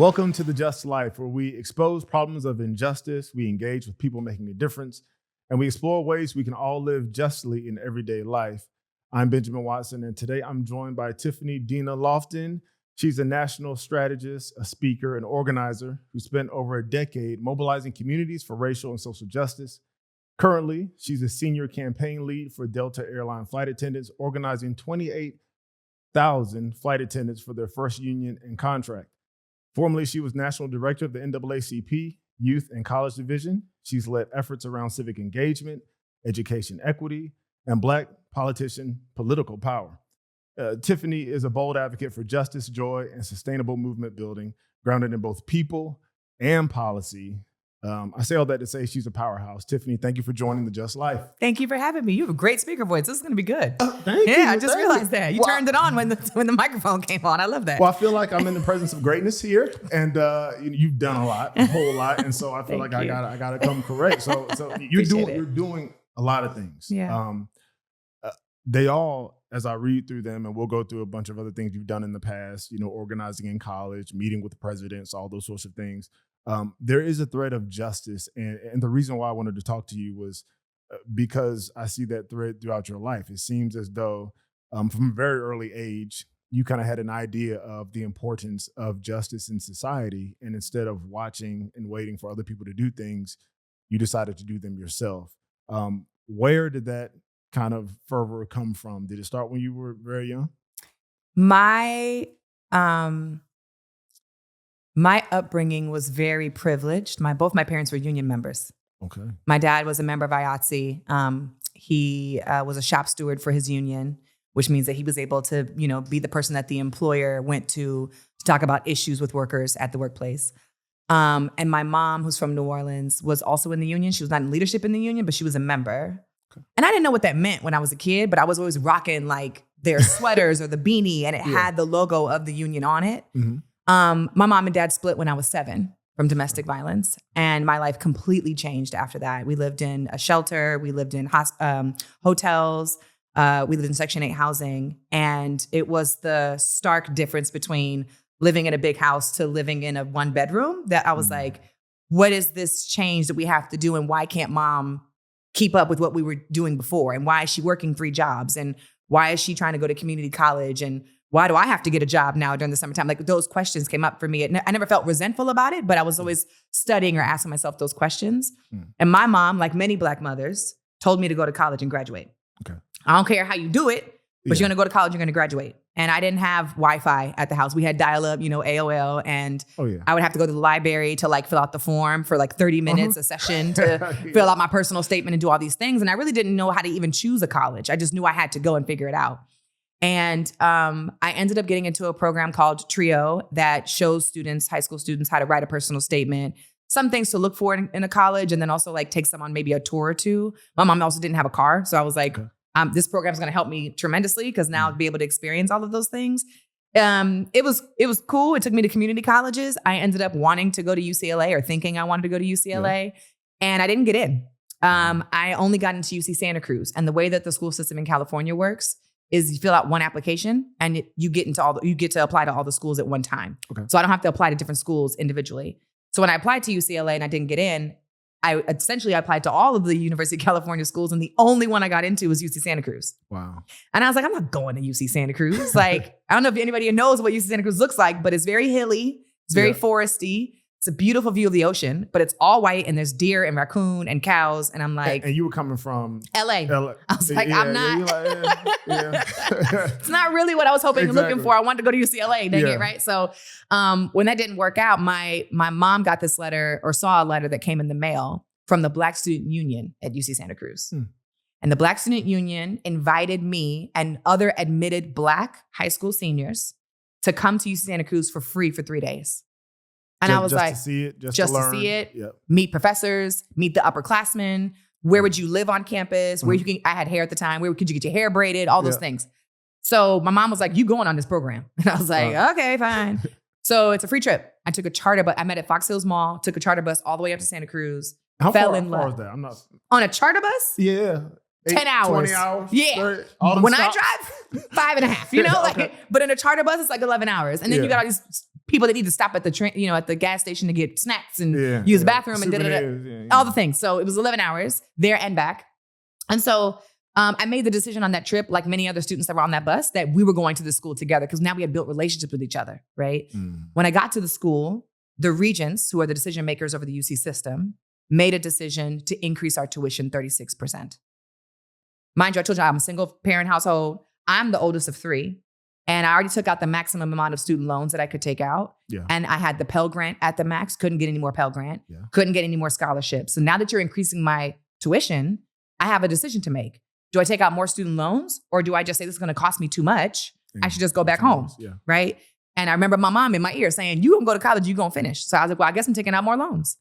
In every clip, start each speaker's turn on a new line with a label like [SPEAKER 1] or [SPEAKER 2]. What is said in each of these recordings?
[SPEAKER 1] Welcome to The Just Life, where we expose problems of injustice, we engage with people making a difference, and we explore ways we can all live justly in everyday life. I'm Benjamin Watson, and today I'm joined by Tiffany Loftin. She's a national strategist, a speaker, and organizer who spent over a decade mobilizing communities for racial and social justice. Currently, she's a senior campaign lead for Delta Airline flight attendants, organizing 28,000 flight attendants for their first union and contract. Formerly, she was national director of the NAACP Youth and College Division. She's led efforts around civic engagement, education equity, and Black politician political power. Tiffany is a bold advocate for justice, joy, and sustainable movement building, grounded in both people and policy. I say all that to say she's a powerhouse. Tiffany, thank you for joining The Just Life.
[SPEAKER 2] Thank you for having me. You have a great speaker voice. This is going to be good.
[SPEAKER 1] Thank you.
[SPEAKER 2] I just realized that. You turned it on when the microphone came on. I love that.
[SPEAKER 1] Well, I feel like I'm in the presence of greatness here, and you've done a whole lot, and so I feel like I gotta come correct. So you're doing a lot of things.
[SPEAKER 2] Yeah.
[SPEAKER 1] They all, as I read through them, and we'll go through a bunch of other things you've done in the past, organizing in college, meeting with the presidents, all those sorts of things. There is a thread of justice. And the reason why I wanted to talk to you was because I see that thread throughout your life. It seems as though from a very early age, you kind of had an idea of the importance of justice in society. And instead of watching and waiting for other people to do things, you decided to do them yourself. Where did that kind of fervor come from? Did it start when you were very young?
[SPEAKER 2] My upbringing was very privileged. Both my parents were union members.
[SPEAKER 1] Okay.
[SPEAKER 2] My dad was a member of IATSE. He was a shop steward for his union, which means that he was able to, be the person that the employer went to talk about issues with workers at the workplace. And my mom, who's from New Orleans, was also in the union. She was not in leadership in the union, but she was a member. Okay. And I didn't know what that meant when I was a kid, but I was always rocking like their sweaters or the beanie, and it had the logo of the union on it. Mm-hmm. My mom and dad split when I was 7 from domestic violence, and my life completely changed after that. We lived in a shelter. We lived in hotels. We lived in Section 8 housing, and it was the stark difference between living in a big house to living in a 1-bedroom that I was like, what is this change that we have to do, and why can't mom keep up with what we were doing before, and why is she working 3 jobs, and why is she trying to go to community college, and why do I have to get a job now during the summertime? Like those questions came up for me. I never felt resentful about it, but I was always studying or asking myself those questions. And my mom, like many Black mothers, told me to go to college and graduate. Okay. I don't care how you do it, but you're going to go to college, you're going to graduate. And I didn't have Wi-Fi at the house. We had dial-up, AOL, and I would have to go to the library to like fill out the form for like 30 minutes a session to fill out my personal statement and do all these things. And I really didn't know how to even choose a college. I just knew I had to go and figure it out. And I ended up getting into a program called TRIO that shows high school students, how to write a personal statement, some things to look for in a college, and then also like takes them on maybe a tour or two. My mom also didn't have a car. So I was like, this program is going to help me tremendously because now I'll be able to experience all of those things. It was cool. It took me to community colleges. I ended up wanting to go to UCLA or thinking I wanted to go to UCLA, and I didn't get in. I only got into UC Santa Cruz. And the way that the school system in California works is you fill out one application and you get to apply to all the schools at one time. Okay. So I don't have to apply to different schools individually. So when I applied to UCLA and I didn't get in, I essentially applied to all of the University of California schools, and the only one I got into was UC Santa Cruz.
[SPEAKER 1] Wow.
[SPEAKER 2] And I was like, I'm not going to UC Santa Cruz. Like, I don't know if anybody knows what UC Santa Cruz looks like, but it's very hilly. It's very foresty. It's a beautiful view of the ocean, but it's all white, and there's deer and raccoon and cows. And I'm like...
[SPEAKER 1] And you were coming from...
[SPEAKER 2] LA. I was like, I'm not... It's not really what I was hoping and looking for. I wanted to go to UCLA, dang it, right? So when that didn't work out, my mom got this letter, or saw a letter that came in the mail from the Black Student Union at UC Santa Cruz. And the Black Student Union invited me and other admitted Black high school seniors to come to UC Santa Cruz for free for 3 days. And I was like,
[SPEAKER 1] to see it, just
[SPEAKER 2] to see it, meet professors, meet the upperclassmen. Where would you live on campus? Where I had hair at the time. Where could you get your hair braided? All those things. So my mom was like, you going on this program? And I was like, okay, fine. So it's a free trip. I took a charter bus. I met at Fox Hills Mall, took a charter bus all the way up to Santa Cruz.
[SPEAKER 1] How far is that? I'm not...
[SPEAKER 2] On a charter bus?
[SPEAKER 1] Yeah.
[SPEAKER 2] 10 hours.
[SPEAKER 1] 20 hours?
[SPEAKER 2] Yeah.
[SPEAKER 1] 30,
[SPEAKER 2] when stops? I drive, 5.5, but in a charter bus, it's like 11 hours. And then you got all these people that need to stop at the train, at the gas station to get snacks and use the bathroom and all the things. So it was 11 hours there and back. And so I made the decision on that trip, like many other students that were on that bus, that we were going to the school together because now we had built relationships with each other, right? When I got to the school, the regents, who are the decision makers over the UC system, made a decision to increase our tuition 36%. Mind you, I told you I'm a single parent household. I'm the oldest of 3. And I already took out the maximum amount of student loans that I could take out. Yeah. And I had the Pell Grant at the max, couldn't get any more Pell Grant, couldn't get any more scholarships. So now that you're increasing my tuition, I have a decision to make. Do I take out more student loans or do I just say this is going to cost me too much? I should just go back home, right? And I remember my mom in my ear saying, you gonna go to college, you gonna finish. So I was like, well, I guess I'm taking out more loans.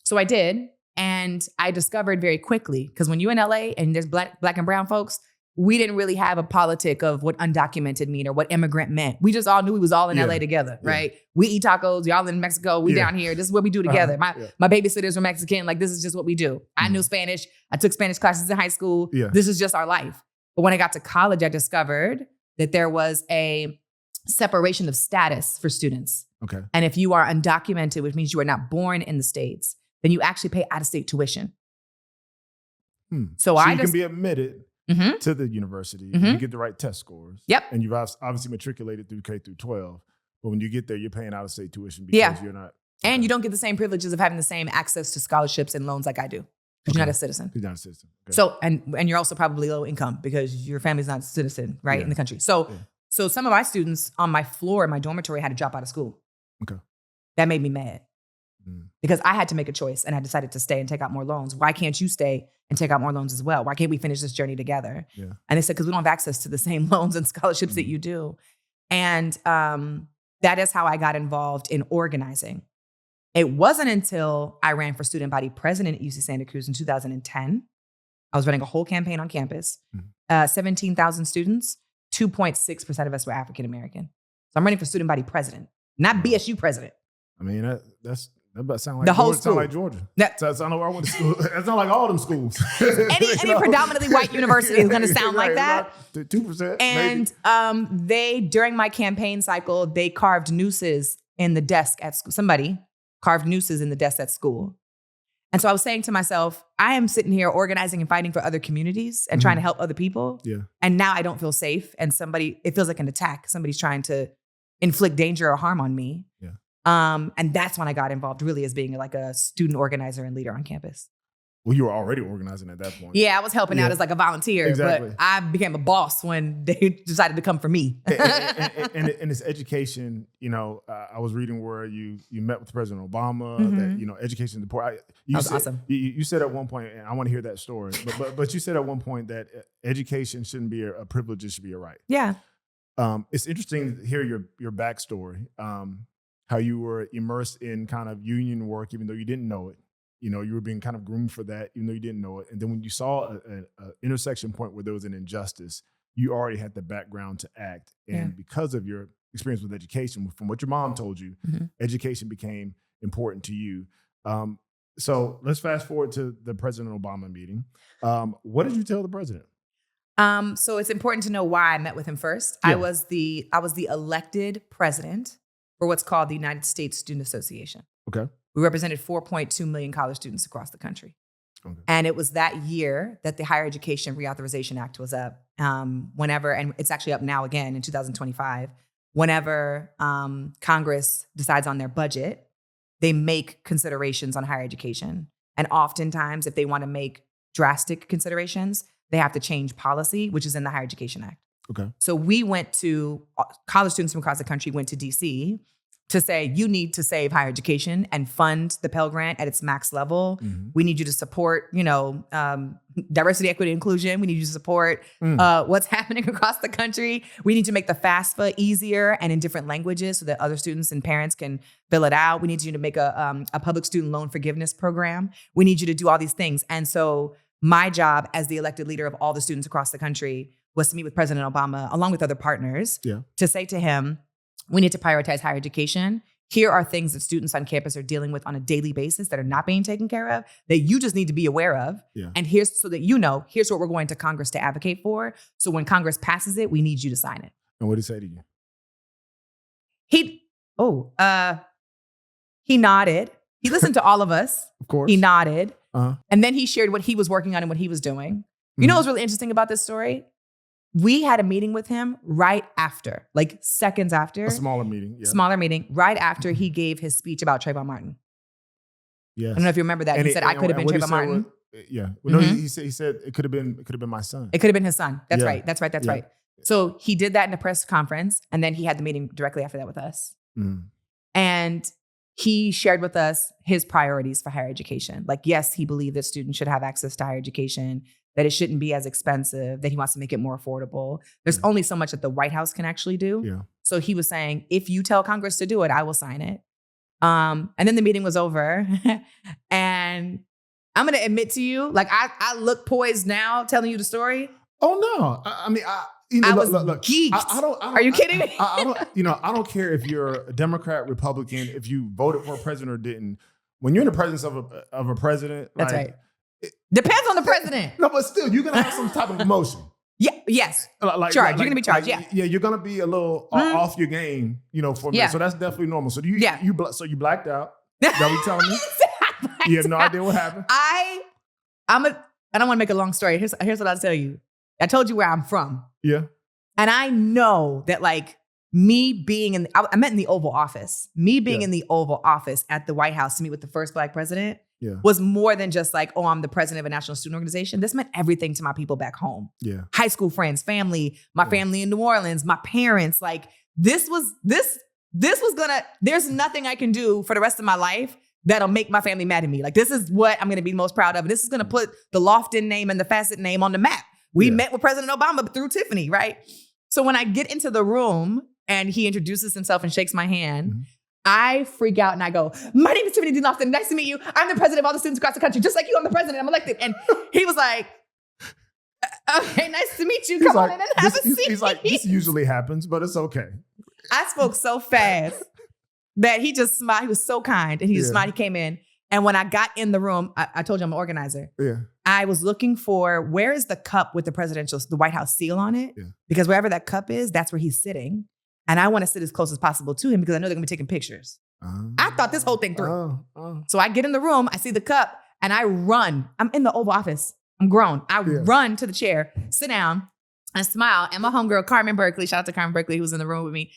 [SPEAKER 2] So I did. And I discovered very quickly, because when you're in LA and there's black and brown folks, we didn't really have a politic of what undocumented mean or what immigrant meant. We just all knew we was all in LA together, right? We eat tacos, y'all in Mexico, we down here. This is what we do together. My babysitters were Mexican. Like, this is just what we do. I knew Spanish. I took Spanish classes in high school. This is just our life. But when I got to college, I discovered that there was a separation of status for students. Okay. And if you are undocumented, which means you are not born in the States, then you actually pay out-of-state tuition. So
[SPEAKER 1] you can be admitted to the university. You get the right test scores.
[SPEAKER 2] Yep.
[SPEAKER 1] And you've obviously matriculated through K through 12. But when you get there, you're paying out-of-state tuition because you're not. Okay.
[SPEAKER 2] And you don't get the same privileges of having the same access to scholarships and loans like I do. Because you're not a citizen.
[SPEAKER 1] You're not a citizen. Okay.
[SPEAKER 2] So, and you're also probably low income because your family's not a citizen, right, in the country. So, so some of my students on my floor in my dormitory had to drop out of school. Okay. That made me mad. Because I had to make a choice and I decided to stay and take out more loans. Why can't you stay and take out more loans as well? Why can't we finish this journey together? Yeah. And they said, because we don't have access to the same loans and scholarships that you do. And that is how I got involved in organizing. It wasn't until I ran for student body president at UC Santa Cruz in 2010. I was running a whole campaign on campus. 17,000 students, 2.6% of us were African American. So I'm running for student body president, not BSU president.
[SPEAKER 1] I mean, that sound like
[SPEAKER 2] the whole school.
[SPEAKER 1] Sound like Georgia. That's not where I went to school. That's not like all them schools.
[SPEAKER 2] any predominantly white university is going to sound like that.
[SPEAKER 1] 2%.
[SPEAKER 2] And they, during my campaign cycle, they carved nooses in the desk at school. Somebody carved nooses in the desk at school. And so I was saying to myself, I am sitting here organizing and fighting for other communities and trying to help other people. Yeah. And now I don't feel safe. And it feels like an attack. Somebody's trying to inflict danger or harm on me. Yeah. And that's when I got involved really as being like a student organizer and leader on campus.
[SPEAKER 1] Well, you were already organizing at that point.
[SPEAKER 2] Yeah, I was helping out as like a volunteer, but I became a boss when they decided to come for me.
[SPEAKER 1] and it's education, I was reading where you met with President Obama, that, education is important.
[SPEAKER 2] That was awesome.
[SPEAKER 1] You said at one point, and I want to hear that story, but you said at one point that education shouldn't be a privilege, it should be a right.
[SPEAKER 2] Yeah.
[SPEAKER 1] It's interesting to hear your backstory, how you were immersed in kind of union work, even though you didn't know it. You were being kind of groomed for that, even though you didn't know it. And then when you saw an intersection point where there was an injustice, you already had the background to act. And because of your experience with education, from what your mom told you, education became important to you. So let's fast forward to the President Obama meeting. What did you tell the president?
[SPEAKER 2] So it's important to know why I met with him first. Yeah. I was the elected president for what's called the United States Student Association. Okay. We represented 4.2 million college students across the country. Okay. And it was that year that the Higher Education Reauthorization Act was up. Whenever, and it's actually up now again in 2025, whenever Congress decides on their budget, they make considerations on higher education. And oftentimes, if they want to make drastic considerations, they have to change policy, which is in the Higher Education Act. Okay. So college students from across the country went to DC to say, you need to save higher education and fund the Pell Grant at its max level. Mm-hmm. We need you to support, diversity, equity, inclusion. We need you to support what's happening across the country. We need to make the FAFSA easier and in different languages so that other students and parents can fill it out. We need you to make a public student loan forgiveness program. We need you to do all these things. And so my job as the elected leader of all the students across the country was to meet with President Obama, along with other partners, to say to him, we need to prioritize higher education. Here are things that students on campus are dealing with on a daily basis that are not being taken care of, that you just need to be aware of. Yeah. And here's what we're going to Congress to advocate for. So when Congress passes it, we need you to sign it.
[SPEAKER 1] And what did he say to you?
[SPEAKER 2] he nodded. He listened to all of us.
[SPEAKER 1] Of course.
[SPEAKER 2] He nodded.
[SPEAKER 1] Uh-huh.
[SPEAKER 2] And then he shared what he was working on and what he was doing. You know what's really interesting about this story? We had a meeting with him right after, like seconds after.
[SPEAKER 1] A smaller meeting. Yeah.
[SPEAKER 2] Smaller meeting, right after he gave his speech about Trayvon Martin.
[SPEAKER 1] Yes.
[SPEAKER 2] I don't know if you remember that. He said, I could have been Trayvon Martin.
[SPEAKER 1] Yeah. Well, no, he said it could have been my son.
[SPEAKER 2] It could have been his son. That's
[SPEAKER 1] Yeah.
[SPEAKER 2] right. That's right. So he did that in a press conference. And then he had the meeting directly after that with us.
[SPEAKER 1] Mm.
[SPEAKER 2] And he shared with us his priorities for higher education. Like, yes, he believed that students should have access to higher education, that it shouldn't be as expensive, that he wants to make it more affordable. There's only so much that the White House can actually do.
[SPEAKER 1] Yeah.
[SPEAKER 2] So he was saying, if you tell Congress to do it, I will sign it. And then the meeting was over. And I'm going to admit to you, like I look poised now telling you the story.
[SPEAKER 1] Oh, no. I mean,
[SPEAKER 2] I was
[SPEAKER 1] look,
[SPEAKER 2] geeked.
[SPEAKER 1] I don't,
[SPEAKER 2] Are you kidding me?
[SPEAKER 1] I don't care if you're a Democrat, Republican, if you voted for a president or didn't. When you're in the presence of a president,
[SPEAKER 2] that's
[SPEAKER 1] like,
[SPEAKER 2] right. Depends on the president.
[SPEAKER 1] No, but still, you're gonna have some type of emotion.
[SPEAKER 2] Yeah. Yes.
[SPEAKER 1] Like,
[SPEAKER 2] charged. You're gonna be charged.
[SPEAKER 1] Like, yeah. You're gonna be a little off your game, for a minute.
[SPEAKER 2] Yeah.
[SPEAKER 1] So that's definitely normal. So so you blacked out.
[SPEAKER 2] That
[SPEAKER 1] what you telling me? You have no idea what happened.
[SPEAKER 2] I don't want to make a long story. Here's what I'll tell you. I told you where I'm from.
[SPEAKER 1] Yeah.
[SPEAKER 2] And I know that like me being I met in the Oval Office. Me being in the Oval Office at the White House to meet with the first Black president was more than just like, oh, I'm the president of a national student organization. This meant everything to my people back home.
[SPEAKER 1] Yeah.
[SPEAKER 2] High school friends, family, my family in New Orleans, my parents. Like this was gonna, there's nothing I can do for the rest of my life that'll make my family mad at me. Like this is what I'm gonna be most proud of. This is gonna put the Loftin name and the Facet name on the map. We met with President Obama through Tiffany, right? So when I get into the room and he introduces himself and shakes my hand, I freak out and I go, my name is Tiffany Loftin. Nice to meet you. I'm the president of all the students across the country. Just like you, I'm the president. I'm elected. And he was like, okay, nice to meet you. Come on in and have a seat.
[SPEAKER 1] He's like, this usually happens, but it's okay.
[SPEAKER 2] I spoke so fast that he just smiled. He was so kind. And he just smiled. He came in. And when I got in the room, I told you I'm an organizer.
[SPEAKER 1] Yeah.
[SPEAKER 2] I was looking for, where is the cup with the White House seal on it?
[SPEAKER 1] Yeah.
[SPEAKER 2] Because wherever that cup is, that's where he's sitting. And I want to sit as close as possible to him because I know they're going to be taking pictures. I thought this whole thing through. So I get in the room, I see the cup, and I run. I'm in the Oval Office. I'm grown. I run to the chair, sit down, and smile. And my homegirl, Carmen Berkeley, shout out to Carmen Berkeley, who was in the room with me.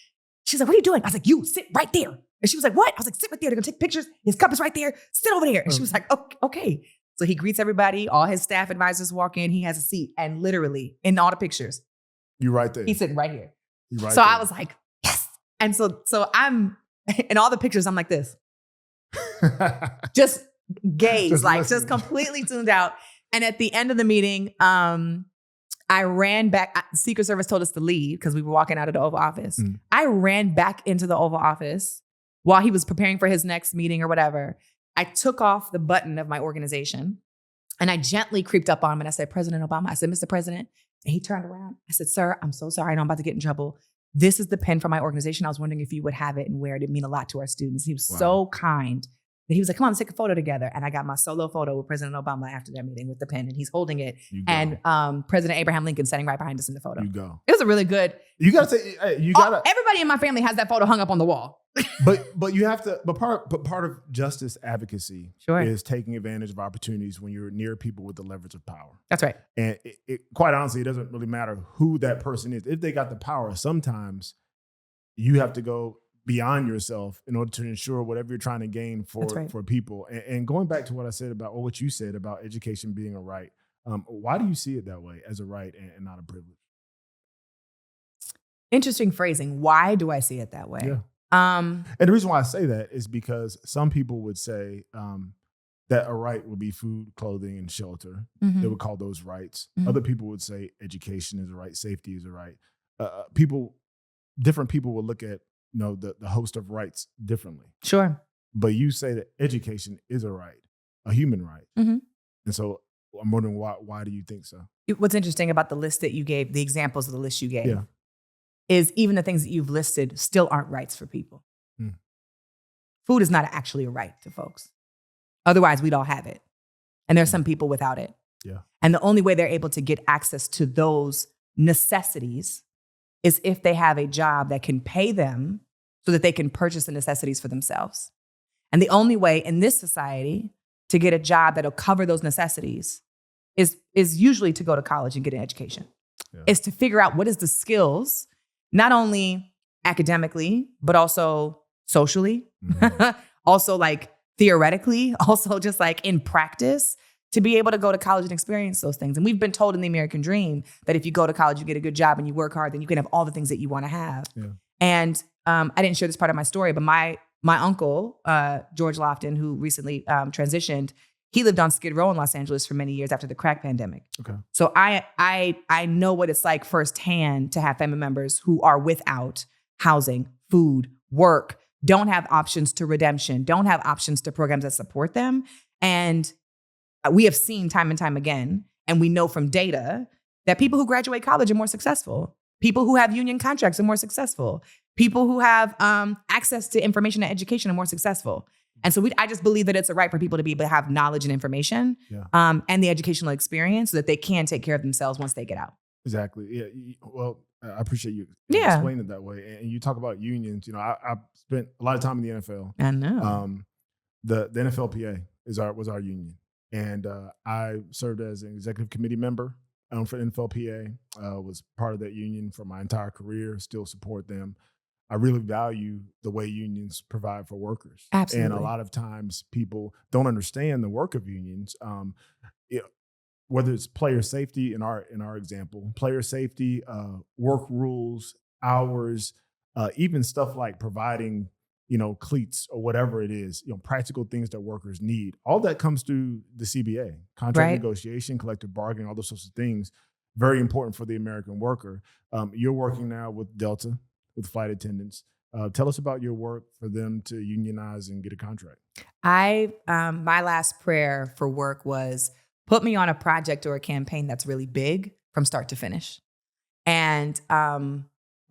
[SPEAKER 2] She's like, what are you doing? I was like, you sit right there. And she was like, what? I was like, sit right there. They're going to take pictures. His cup is right there. Sit over there. And she was like, okay. So he greets everybody. All his staff advisors walk in. He has a seat. And literally, in all the pictures,
[SPEAKER 1] you right there.
[SPEAKER 2] He's sitting right here.
[SPEAKER 1] Right
[SPEAKER 2] so
[SPEAKER 1] there.
[SPEAKER 2] I was like, yes. And so I'm, in all the pictures, I'm like this. Just gaze, just completely tuned out. And at the end of the meeting, I ran back. Secret Service told us to leave because we were walking out of the Oval Office. I ran back into the Oval Office while he was preparing for his next meeting or whatever. I took off the button of my organization and I gently creeped up on him and I said, President Obama. I said, Mr. President. And he turned around. I said, sir, I'm so sorry. I know I'm about to get in trouble. This is the pen for my organization. I was wondering if you would have it and wear it. It mean a lot to our students. He was so kind that he was like, come on, let's take a photo together. And I got my solo photo with President Obama after that meeting with the pen and he's holding it. And President Abraham Lincoln standing right behind us in the photo.
[SPEAKER 1] You go.
[SPEAKER 2] It was a really good.
[SPEAKER 1] You got to say, hey, you got to.
[SPEAKER 2] Everybody in my family has that photo hung up on the wall.
[SPEAKER 1] but you have to, part of justice advocacy is taking advantage of opportunities when you're near people with the leverage of power.
[SPEAKER 2] That's right.
[SPEAKER 1] And quite honestly, it doesn't really matter who that person is. If they got the power, sometimes you have to go beyond yourself in order to ensure whatever you're trying to gain for people. And going back to what I said about, or what you said about education being a right, why do you see it that way, as a right and not a privilege?
[SPEAKER 2] Interesting phrasing. Why do I see it that way?
[SPEAKER 1] Yeah. And the reason why I say that is because some people would say that a right would be food, clothing, and shelter. They would call those rights. Other people would say education is a right, safety is a right. Different people will look at the host of rights differently.
[SPEAKER 2] Sure.
[SPEAKER 1] But you say that education is a right, a human right. And so I'm wondering why do you think so?
[SPEAKER 2] What's interesting about the list that you gave, the examples of the list you gave, is even the things that you've listed still aren't rights for people. Food is not actually a right to folks. Otherwise, we'd all have it. And there's some people without it.
[SPEAKER 1] Yeah.
[SPEAKER 2] And the only way they're able to get access to those necessities is if they have a job that can pay them so that they can purchase the necessities for themselves. And the only way in this society to get a job that'll cover those necessities is usually to go to college and get an education. Yeah. Is to figure out what is the skills, not only academically, but also socially, also like theoretically, also just like in practice, to be able to go to college and experience those things. And we've been told in the American dream that if you go to college, you get a good job and you work hard, then you can have all the things that you want to have. Yeah. And I didn't share this part of my story, but my uncle, George Loftin, who recently transitioned, he lived on Skid Row in Los Angeles for many years after the crack pandemic. Okay. So I know what it's like firsthand to have family members who are without housing, food, work, don't have options to redemption, don't have options to programs that support them. And we have seen time and time again, and we know from data that people who graduate college are more successful. People who have union contracts are more successful. People who have access to information and education are more successful. And so I just believe that it's a right for people to be able to have knowledge and information and the educational experience so that they can take care of themselves once they get out.
[SPEAKER 1] Exactly. Yeah. Well, I appreciate you explaining it that way. And you talk about unions. You know, I spent a lot of time in the NFL.
[SPEAKER 2] I know.
[SPEAKER 1] The NFLPA was our union. And I served as an executive committee member for NFLPA, was part of that union for my entire career, still support them. I really value the way unions provide for workers.
[SPEAKER 2] Absolutely.
[SPEAKER 1] And a lot of times people don't understand the work of unions. Whether it's player safety in our example, player safety, work rules, hours, even stuff like providing, cleats or whatever it is, practical things that workers need. All that comes through the CBA, contract negotiation, collective bargaining, all those sorts of things. Very important for the American worker. You're working now with Delta, with flight attendants. Tell us about your work for them to unionize and get a contract.
[SPEAKER 2] My last prayer for work was put me on a project or a campaign that's really big from start to finish. And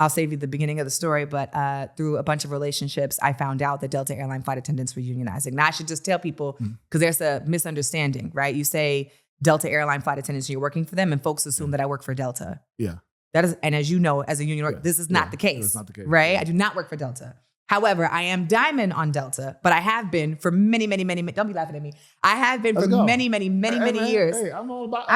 [SPEAKER 2] I'll save you the beginning of the story, but through a bunch of relationships, I found out that Delta airline flight attendants were unionizing. Now, I should just tell people, because there's a misunderstanding, right? You say Delta airline flight attendants, and you're working for them, and folks assume that I work for Delta.
[SPEAKER 1] Yeah.
[SPEAKER 2] That is, and as you know, as a union worker, this is not the case.
[SPEAKER 1] It's not the case,
[SPEAKER 2] right?
[SPEAKER 1] Yeah.
[SPEAKER 2] I do not work for Delta. However, I am diamond on Delta, but I have been for many, don't be laughing at me. I have been for many years.
[SPEAKER 1] Hey, I'm all about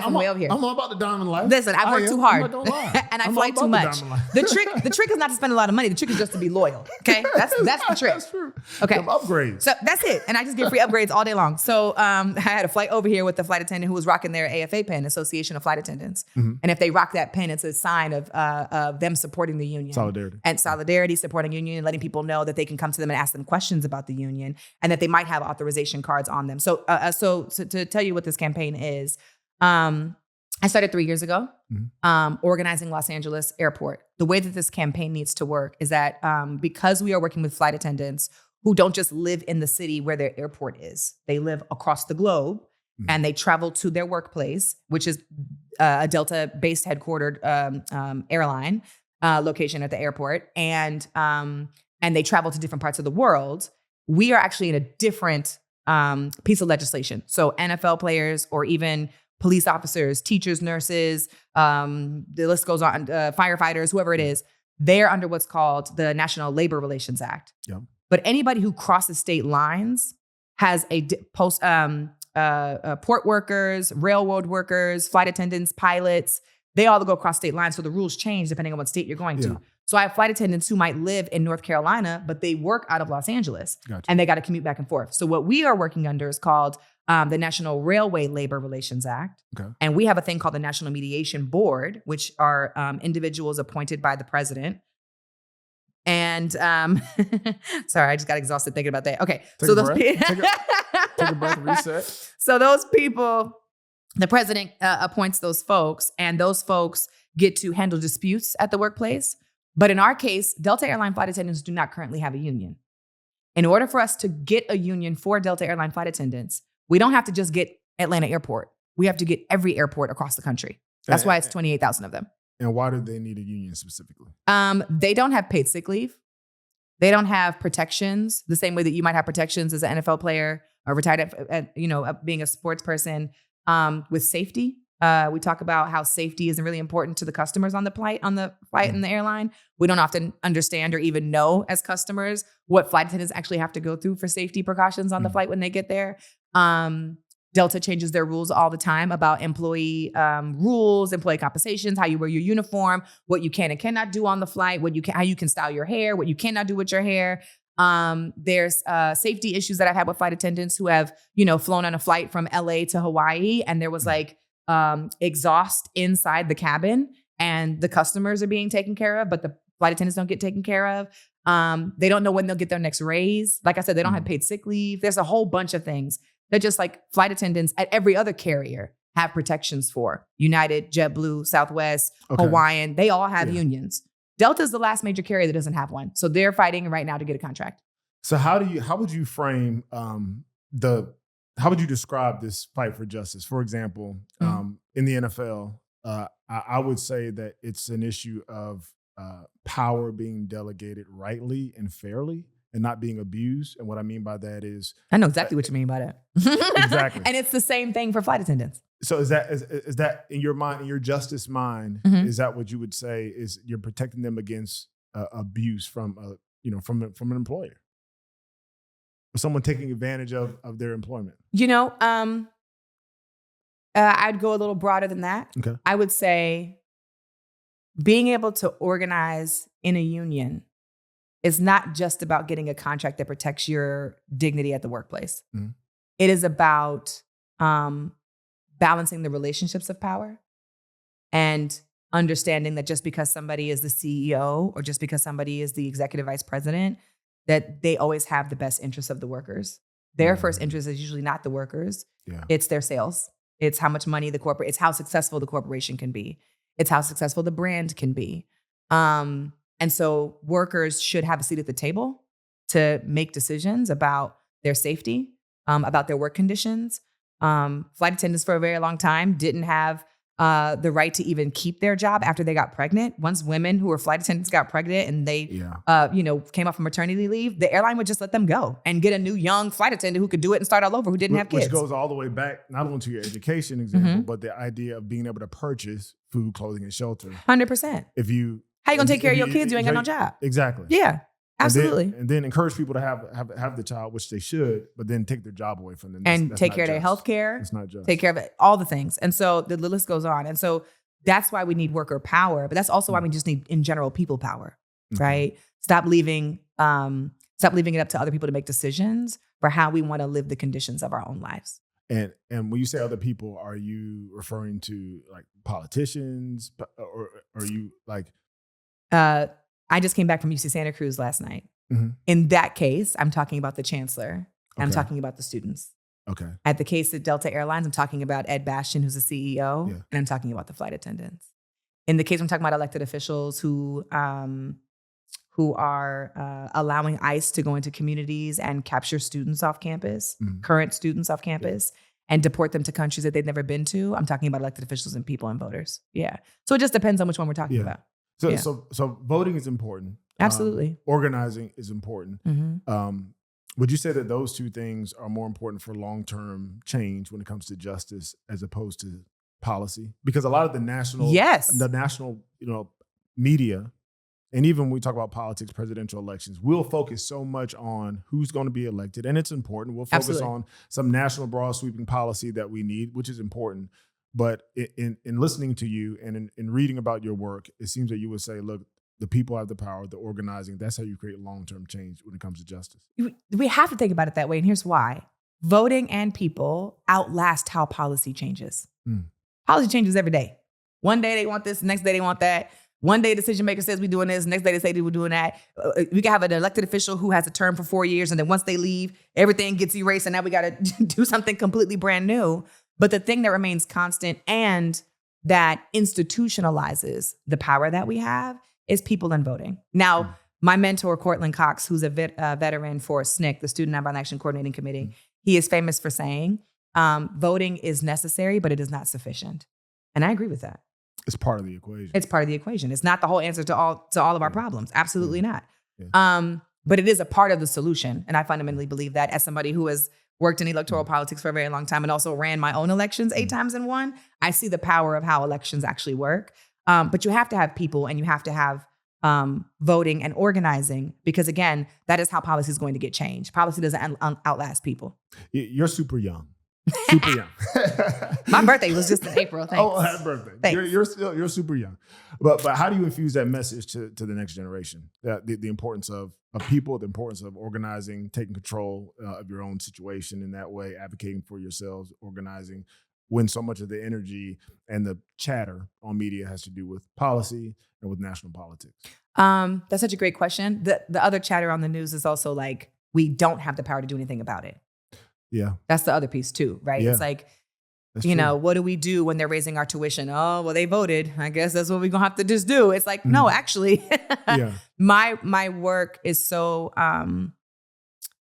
[SPEAKER 2] from way over here.
[SPEAKER 1] I'm all about the diamond life.
[SPEAKER 2] Listen, I work too hard.
[SPEAKER 1] I'm not gonna lie.
[SPEAKER 2] And I fly too much. The trick is not to spend a lot of money. The trick is just to be loyal. Okay? That's the trick.
[SPEAKER 1] That's true.
[SPEAKER 2] Okay.
[SPEAKER 1] Some upgrades.
[SPEAKER 2] So that's it. And I just get free upgrades all day long. So I had a flight over here with the flight attendant who was rocking their AFA pin, Association of Flight Attendants. Mm-hmm. And if they rock that pin, it's a sign of them supporting the union. Solidarity, supporting union, letting people know that they can come to them and ask them questions about the union and that they might have authorization cards on them. So to tell you what this campaign is, I started 3 years ago, organizing Los Angeles Airport. The way that this campaign needs to work is that because we are working with flight attendants who don't just live in the city where their airport is, they live across the globe and they travel to their workplace, which is a Delta-based headquartered airline location at the airport, and they travel to different parts of the world. We are actually in a different piece of legislation. So NFL players or even police officers, teachers, nurses, the list goes on, firefighters, whoever it is, they're under what's called the National Labor Relations Act. Yep. But anybody who crosses state lines has port workers, railroad workers, flight attendants, pilots, they all go across state lines. So the rules change depending on what state you're going to. So I have flight attendants who might live in North Carolina, but they work out of Los Angeles. Gotcha. And they got to commute back and forth. So what we are working under is called the National Railway Labor Relations Act. Okay. And we have a thing called the National Mediation Board, which are individuals appointed by the president. And sorry, I just got exhausted thinking about that. Okay.
[SPEAKER 1] Take a breath, reset.
[SPEAKER 2] So those people, the president appoints those folks, and those folks get to handle disputes at the workplace. But in our case, Delta airline flight attendants do not currently have a union. In order for us to get a union for Delta airline flight attendants, we don't have to just get Atlanta Airport. We have to get every airport across the country. That's why it's 28,000 of them.
[SPEAKER 1] And why do they need a union specifically?
[SPEAKER 2] They don't have paid sick leave. They don't have protections the same way that you might have protections as an NFL player or retired, being a sports person with safety. We talk about how safety is really important to the customers on the flight and the airline. We don't often understand or even know as customers what flight attendants actually have to go through for safety precautions on the flight when they get there. Delta changes their rules all the time about employee rules, employee compensations, how you wear your uniform, what you can and cannot do on the flight, how you can style your hair, what you cannot do with your hair. There's safety issues that I've had with flight attendants who have, flown on a flight from LA to Hawaii, and there was exhaust inside the cabin, and the customers are being taken care of, but the flight attendants don't get taken care of. They don't know when they'll get their next raise. Like I said, they don't have paid sick leave. There's a whole bunch of things that just like flight attendants at every other carrier have protections for. United, JetBlue, Southwest, Hawaiian, they all have unions. Delta is the last major carrier that doesn't have one. So they're fighting right now to get a contract.
[SPEAKER 1] So how would you frame how would you describe this fight for justice? For example, in the NFL, I would say that it's an issue of power being delegated rightly and fairly and not being abused. And what I mean by that is...
[SPEAKER 2] I know exactly what you mean by that.
[SPEAKER 1] Exactly.
[SPEAKER 2] And it's the same thing for flight attendants.
[SPEAKER 1] So is that in your mind, in your justice mind, is that what you would say is you're protecting them against abuse from an employer? Or someone taking advantage of their employment?
[SPEAKER 2] I'd go a little broader than that.
[SPEAKER 1] Okay.
[SPEAKER 2] I would say being able to organize in a union is not just about getting a contract that protects your dignity at the workplace. Mm-hmm. It is about balancing the relationships of power and understanding that just because somebody is the CEO or just because somebody is the executive vice president, that they always have the best interests of the workers. Their first interest is usually not the workers. Yeah. It's their sales. It's how much money it's how successful the corporation can be. It's how successful the brand can be. And so workers should have a seat at the table to make decisions about their safety, about their work conditions. Flight attendants for a very long time didn't have the right to even keep their job after they got pregnant. Once women who were flight attendants got pregnant and they, came off from maternity leave, the airline would just let them go and get a new young flight attendant who could do it and start all over, who didn't have kids.
[SPEAKER 1] Which goes all the way back, not only to your education example, but the idea of being able to purchase food, clothing, and shelter.
[SPEAKER 2] 100%.
[SPEAKER 1] How
[SPEAKER 2] you gonna take care of your kids? You ain't got no job.
[SPEAKER 1] Exactly.
[SPEAKER 2] Yeah. Absolutely.
[SPEAKER 1] And then encourage people to have the child, which they should, but then take their job away from them.
[SPEAKER 2] That's take care of their health care.
[SPEAKER 1] It's not just.
[SPEAKER 2] Take care of it, all the things. And so the list goes on. And so that's why we need worker power, but that's also why we just need, in general, people power, right? Stop leaving it up to other people to make decisions for how we want to live the conditions of our own lives.
[SPEAKER 1] And when you say other people, are you referring to like politicians, or are you like?
[SPEAKER 2] I just came back from UC Santa Cruz last night. Mm-hmm. In that case, I'm talking about the chancellor. Okay. I'm talking about the students.
[SPEAKER 1] Okay.
[SPEAKER 2] At the case at Delta Airlines, I'm talking about Ed Bastian, who's the CEO, and I'm talking about the flight attendants. In the case, I'm talking about elected officials who are allowing ICE to go into communities and capture students off campus, current students off campus, and deport them to countries that they've never been to. I'm talking about elected officials and people and voters. Yeah. So it just depends on which one we're talking about.
[SPEAKER 1] So voting is important.
[SPEAKER 2] Absolutely.
[SPEAKER 1] Organizing is important.
[SPEAKER 2] Mm-hmm.
[SPEAKER 1] Would you say that those two things are more important for long-term change when it comes to justice as opposed to policy? Because a lot of the national media, and even when we talk about politics, presidential elections, we'll focus so much on who's going to be elected, and it's important. We'll focus on some national broad sweeping policy that we need, which is important. But in listening to you and in reading about your work, it seems that you would say, look, the people have the power, the organizing. That's how you create long-term change when it comes to justice.
[SPEAKER 2] We have to think about it that way. And here's why. Voting and people outlast how policy changes. Policy changes every day. One day they want this, the next day they want that. One day decision maker says we're doing this, next day they say we're doing that. We can have an elected official who has a term for 4 years, and then once they leave, everything gets erased, and now we got to do something completely brand new. But the thing that remains constant and that institutionalizes the power that we have is people and voting. Now, my mentor, Cortland Cox, who's a veteran for SNCC, the Student Nonviolent Action Coordinating Committee, he is famous for saying, voting is necessary, but it is not sufficient. And I agree with that.
[SPEAKER 1] It's part of the equation.
[SPEAKER 2] It's part of the equation. It's not the whole answer to all of our problems. Absolutely not. Yeah. But it is a part of the solution. And I fundamentally believe that as somebody who has worked in electoral politics for a very long time, and also ran my own elections 8 times and won. I see the power of how elections actually work. But you have to have people, and you have to have voting and organizing, because again, that is how policy is going to get changed. Policy doesn't outlast people.
[SPEAKER 1] You're super young. Super young.
[SPEAKER 2] My birthday was just in April. Thanks.
[SPEAKER 1] Oh, happy birthday.
[SPEAKER 2] Thanks.
[SPEAKER 1] You're super young. But how do you infuse that message to the next generation? The importance of people, the importance of organizing, taking control of your own situation in that way, advocating for yourselves, organizing, when so much of the energy and the chatter on media has to do with policy and with national politics?
[SPEAKER 2] That's such a great question. The other chatter on the news is also like, we don't have the power to do anything about it.
[SPEAKER 1] Yeah.
[SPEAKER 2] That's the other piece too, right?
[SPEAKER 1] Yeah.
[SPEAKER 2] It's like,
[SPEAKER 1] That's
[SPEAKER 2] you
[SPEAKER 1] true.
[SPEAKER 2] know, what do we do when they're raising our tuition? Oh, well, they voted. I guess that's what we're going to have to just do. It's like, no, actually,
[SPEAKER 1] Yeah.
[SPEAKER 2] my work is so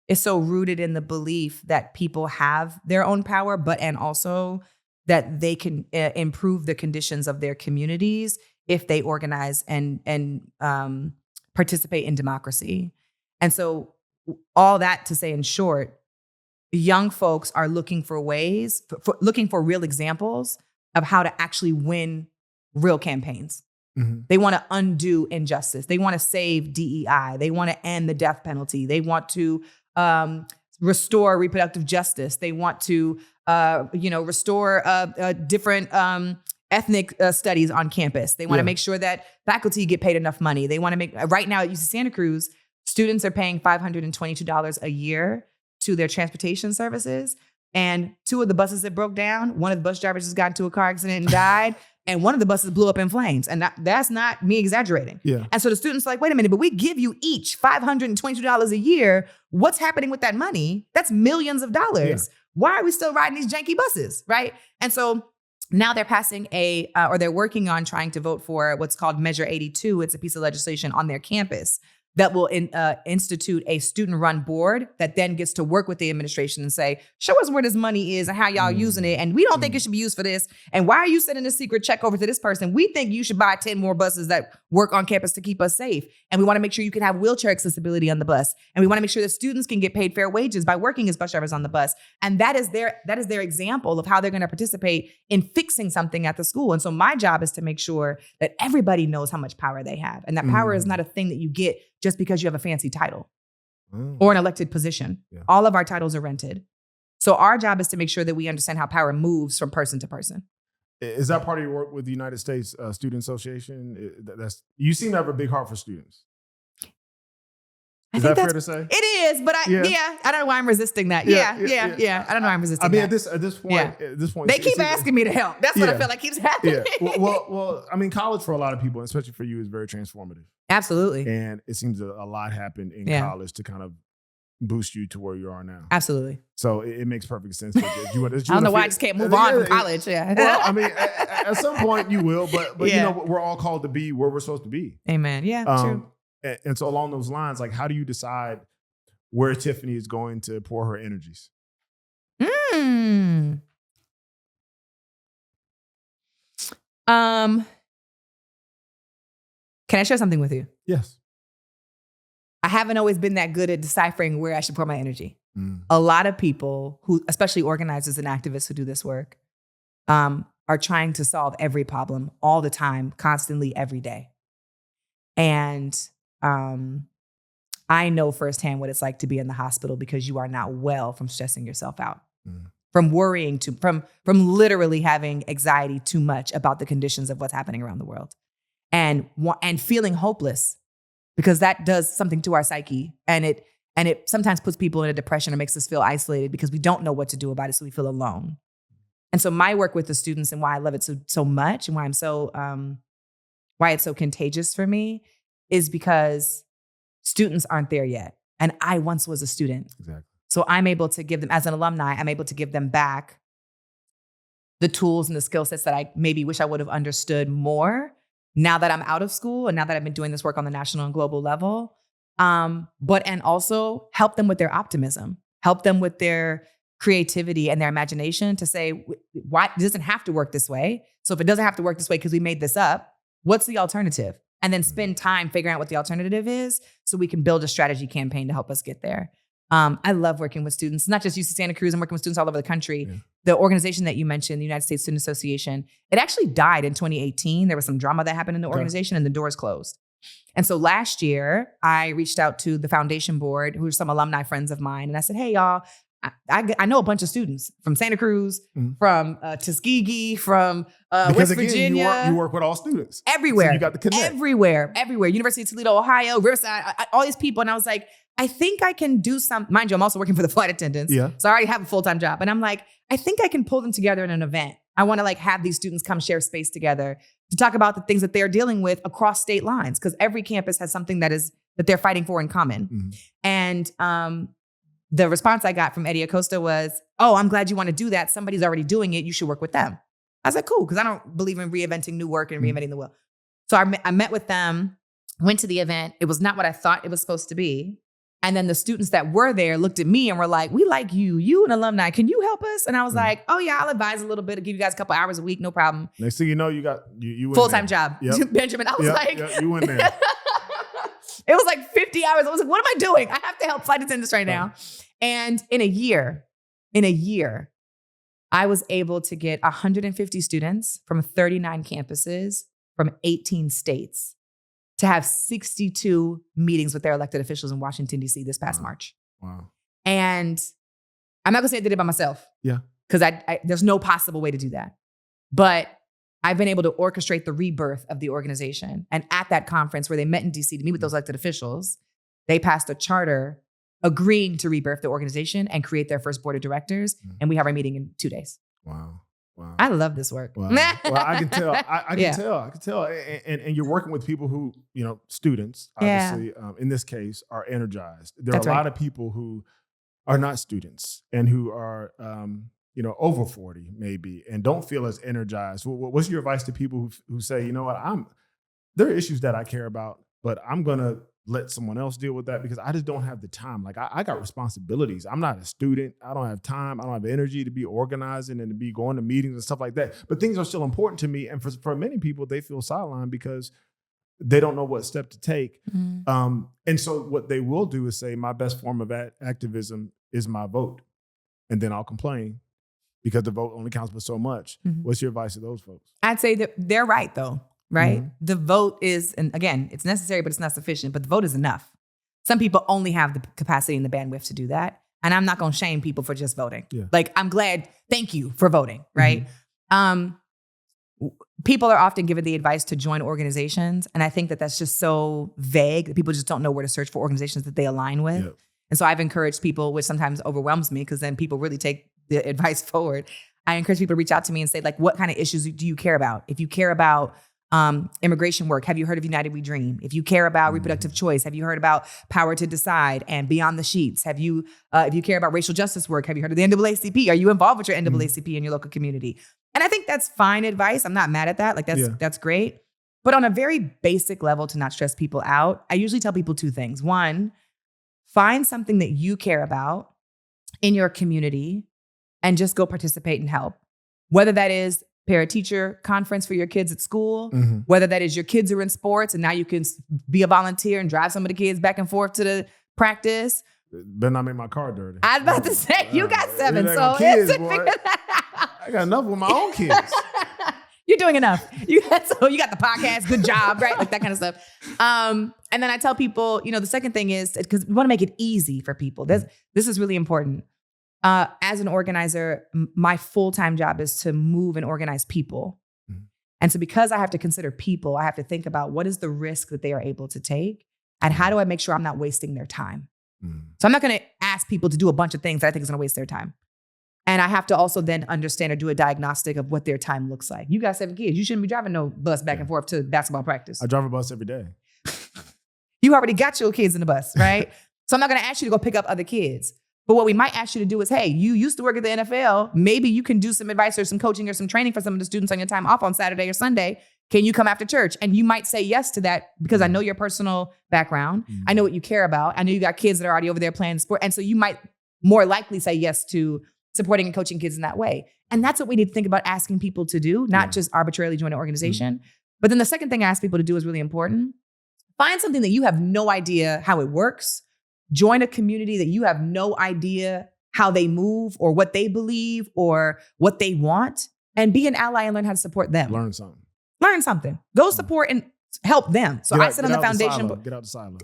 [SPEAKER 2] rooted in the belief that people have their own power, and also that they can improve the conditions of their communities if they organize and participate in democracy. And so all that to say, in short, young folks are looking for ways, looking for real examples of how to actually win real campaigns.
[SPEAKER 1] Mm-hmm.
[SPEAKER 2] They want to undo injustice. They want to save DEI. They want to end the death penalty. They want to restore reproductive justice. They want to, restore different ethnic studies on campus. They want to make sure that faculty get paid enough money. They want to make, right now at UC Santa Cruz, students are paying $522 a year to their transportation services. And 2 of the buses that broke down, one of the bus drivers just got into a car accident and died. And one of the buses blew up in flames. And that's not me exaggerating.
[SPEAKER 1] Yeah.
[SPEAKER 2] And so the students are like, wait a minute, but we give you each $522 a year. What's happening with that money? That's millions of dollars. Yeah. Why are we still riding these janky buses, right? And so now they're passing or they're working on trying to vote for what's called Measure 82. It's a piece of legislation on their campus that will institute a student-run board that then gets to work with the administration and say, show us where this money is and how y'all using it. And we don't think it should be used for this. And why are you sending a secret check over to this person? We think you should buy 10 more buses that work on campus to keep us safe. And we want to make sure you can have wheelchair accessibility on the bus. And we want to make sure that students can get paid fair wages by working as bus drivers on the bus. And that is their example of how they're going to participate in fixing something at the school. And so my job is to make sure that everybody knows how much power they have. And that power is not a thing that you get just because you have a fancy title or an elected position. Yeah. All of our titles are rented. So our job is to make sure that we understand how power moves from person to person.
[SPEAKER 1] Is that part of your work with the United States Student Association? You seem to have a big heart for students. Is that fair to say?
[SPEAKER 2] It is, but I don't know why I'm resisting that. Yeah. I don't know why I'm resisting that.
[SPEAKER 1] I mean, at this point,
[SPEAKER 2] they keep asking me to help. That's what I feel like keeps happening.
[SPEAKER 1] Yeah. Well, I mean, college for a lot of people, especially for you, is very transformative.
[SPEAKER 2] Absolutely.
[SPEAKER 1] And it seems a lot happened in college to kind of boost you to where you are now.
[SPEAKER 2] Absolutely.
[SPEAKER 1] So it makes perfect sense.
[SPEAKER 2] I don't know why I just can't move on from college. Yeah.
[SPEAKER 1] Well, I mean, at some point you will, but you know, we're all called to be where we're supposed to be.
[SPEAKER 2] Amen. Yeah, true.
[SPEAKER 1] And so along those lines, like, how do you decide where Tiffany is going to pour her energies?
[SPEAKER 2] Can I share something with you?
[SPEAKER 1] Yes.
[SPEAKER 2] I haven't always been that good at deciphering where I should pour my energy. A lot of people who, especially organizers and activists who do this work, are trying to solve every problem all the time, constantly, every day. And I know firsthand what it's like to be in the hospital because you are not well from stressing yourself out, from worrying, from literally having anxiety too much about the conditions of what's happening around the world, and feeling hopeless, because that does something to our psyche, and it sometimes puts people in a depression or makes us feel isolated because we don't know what to do about it, so we feel alone. And so my work with the students, and why I love it so much, and why why it's so contagious for me, is because students aren't there yet. And I once was a student.
[SPEAKER 1] Exactly.
[SPEAKER 2] So I'm able to give them, as an alumni, I'm able to give them back the tools and the skill sets that I maybe wish I would have understood more now that I'm out of school and now that I've been doing this work on the national and global level. And also help them with their optimism, help them with their creativity and their imagination to say, why it doesn't have to work this way. So if it doesn't have to work this way because we made this up, what's the alternative? And then spend time figuring out what the alternative is so we can build a strategy campaign to help us get there. I love working with students, not just UC Santa Cruz. I'm working with students all over the country. Yeah. The organization that you mentioned, the United States Student Association, it actually died in 2018. There was some drama that happened in the organization and the doors closed. And so last year, I reached out to the foundation board, who are some alumni friends of mine. And I said, hey, y'all, I know a bunch of students from Santa Cruz, from Tuskegee, from West Virginia.
[SPEAKER 1] You work with all students.
[SPEAKER 2] Everywhere.
[SPEAKER 1] So you got the connect.
[SPEAKER 2] Everywhere. University of Toledo, Ohio, Riverside, all these people. And I was like, I think I can do something. Mind you, I'm also working for the flight attendants.
[SPEAKER 1] Yeah.
[SPEAKER 2] So I already have a full-time job. And I'm like, I think I can pull them together in an event. I want to like have these students come share space together to talk about the things that they're dealing with across state lines. Because every campus has something that they're fighting for in common. Mm-hmm. And the response I got from Eddie Acosta was, oh, I'm glad you want to do that. Somebody's already doing it. You should work with them. I was like, cool, because I don't believe in reinventing new work and reinventing the wheel. So I met with them, went to the event. It was not what I thought it was supposed to be. And then the students that were there looked at me and were like, we like you an alumni. Can you help us? And I was like, oh yeah, I'll advise a little bit. I'll give you guys a couple hours a week. No problem.
[SPEAKER 1] Next thing you know, you got you
[SPEAKER 2] full-time job.
[SPEAKER 1] Yep.
[SPEAKER 2] Benjamin, I was like.
[SPEAKER 1] Yep, you went there.
[SPEAKER 2] It was like 50 hours. I was like, what am I doing? I have to help flight attendants right now. And in a year, I was able to get 150 students from 39 campuses from 18 states to have 62 meetings with their elected officials in Washington, D.C. this past March.
[SPEAKER 1] Wow.
[SPEAKER 2] And I'm not going to say I did it by myself.
[SPEAKER 1] Yeah.
[SPEAKER 2] Because there's no possible way to do that. But I've been able to orchestrate the rebirth of the organization. And at that conference where they met in DC to meet with those elected officials, they passed a charter agreeing to rebirth the organization and create their first board of directors. And we have our meeting in 2 days.
[SPEAKER 1] Wow. Wow.
[SPEAKER 2] I love this work.
[SPEAKER 1] Wow. Well, I can tell. I can tell. And you're working with people who, students, obviously, in this case, are energized. There are a lot of people who are not students and who are, over 40 maybe, and don't feel as energized. What's your advice to people who say, you know what, there are issues that I care about, but I'm going to let someone else deal with that because I just don't have the time. Like I got responsibilities. I'm not a student. I don't have time. I don't have energy to be organizing and to be going to meetings and stuff like that. But things are still important to me. And for many people, they feel sidelined because they don't know what step to take. Mm-hmm. And so what they will do is say, my best form of activism is my vote. And then I'll complain because the vote only counts for so much. Mm-hmm. What's your advice to those folks?
[SPEAKER 2] I'd say that they're right, though. Right? Mm-hmm. The vote is, and again, it's necessary, but it's not sufficient, but the vote is enough. Some people only have the capacity and the bandwidth to do that. And I'm not going to shame people for just voting. Yeah. Like, I'm glad, thank you for voting, right? Mm-hmm. People are often given the advice to join organizations. And I think that that's just so vague that people just don't know where to search for organizations that they align with. Yep. And so I've encouraged people, which sometimes overwhelms me because then people really take the advice forward. I encourage people to reach out to me and say, like, what kind of issues do you care about? If you care about immigration work, have you heard of United We Dream? If you care about reproductive choice, have you heard about Power to Decide and Beyond the Sheets? Have you, if you care about racial justice work, have you heard of the NAACP? Are you involved with your NAACP in your local community? And I think that's fine advice. I'm not mad at that. Like that's great. But on a very basic level, to not stress people out, I usually tell people 2 things. 1, find something that you care about in your community and just go participate and help. Whether that is parent-teacher conference for your kids at school, whether that is your kids are in sports and now you can be a volunteer and drive some of the kids back and forth to the practice.
[SPEAKER 1] Better not make my car dirty.
[SPEAKER 2] I was about to say, you got 7, so
[SPEAKER 1] kids, boy. I got enough with my own kids.
[SPEAKER 2] You're doing enough. You got the podcast, good job, right? Like that kind of stuff. And then I tell people, the second thing is, because we want to make it easy for people. This is really important. As an organizer, my full-time job is to move and organize people. Mm-hmm. And so because I have to consider people, I have to think about what is the risk that they are able to take and how do I make sure I'm not wasting their time? Mm-hmm. So I'm not going to ask people to do a bunch of things that I think is going to waste their time. And I have to also then understand or do a diagnostic of what their time looks like. You got 7 kids. You shouldn't be driving no bus back and forth to basketball practice.
[SPEAKER 1] I drive a bus every day.
[SPEAKER 2] You already got your kids in the bus, right? So I'm not going to ask you to go pick up other kids. But what we might ask you to do is, hey, you used to work at the NFL. Maybe you can do some advice or some coaching or some training for some of the students on your time off on Saturday or Sunday. Can you come after church? And you might say yes to that because I know your personal background. Mm-hmm. I know what you care about. I know you got kids that are already over there playing sport. And so you might more likely say yes to supporting and coaching kids in that way. And that's what we need to think about asking people to do, not just arbitrarily join an organization. Mm-hmm. But then the second thing I ask people to do is really important. Find something that you have no idea how it works, join a community that you have no idea how they move or what they believe or what they want, and be an ally and learn how to support them.
[SPEAKER 1] Learn something.
[SPEAKER 2] Learn something. Go support and help them. So I sit on the foundation.
[SPEAKER 1] Get out the silo.